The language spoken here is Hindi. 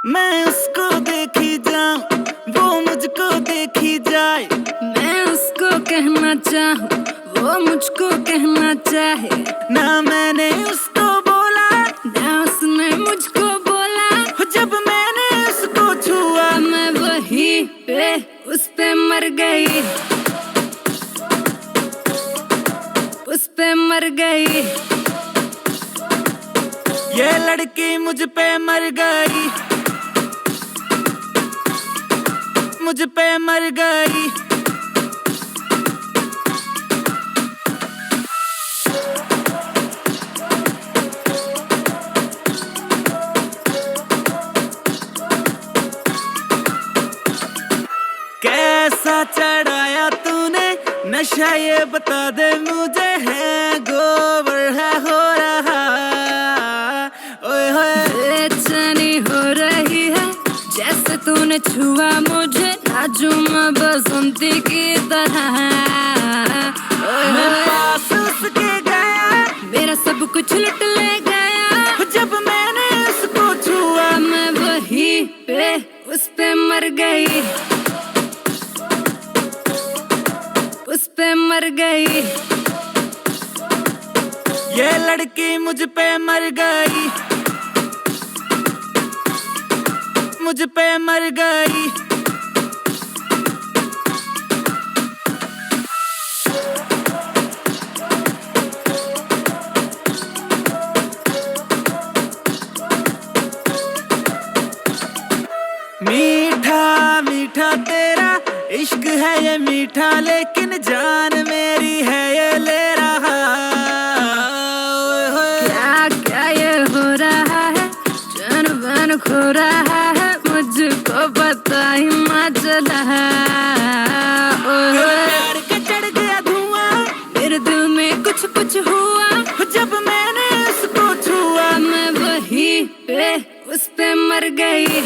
मैं उसको देखी जाऊं, वो मुझको देखी जाए। मैं उसको कहना चाहूँ, वो मुझको कहना चाहे। ना मैंने उसको बोला, ना उसने मुझको बोला। जब मैंने उसको छुआ, मैं वहीं पे उस पे मर गई, उस पे मर गई। ये लड़की मुझ पे मर गई, मुझ पे मर गई। कैसा चढ़ाया तूने नशा, ये बता दे मुझे, है गोबर है हो रहा। ओए होए बेचैनी हो रही है जैसे तूने छुआ मुझे, नाजुमा बसंती की तरह। मैं पास उसके गया, मेरा सब कुछ लुट ले गया। जब मैंने उसको छुआ, मैं वहीं पे उस पे मर गई, उस पे मर गई। ये लड़की मुझ पे मर गई, मुझ पे मर गई। मीठा मीठा तेरा इश्क है ये मीठा, लेकिन जान मेरी है ये ले रहा। क्या क्या ये हो रहा है, जान बन खो रहा है, मुझको पता ही मत चला। प्यार का चढ़ गया धुआं, मेरे दिल में कुछ कुछ हुआ जब मैंने उसको छुआ। मैं वहीं पे उस पे मर गई।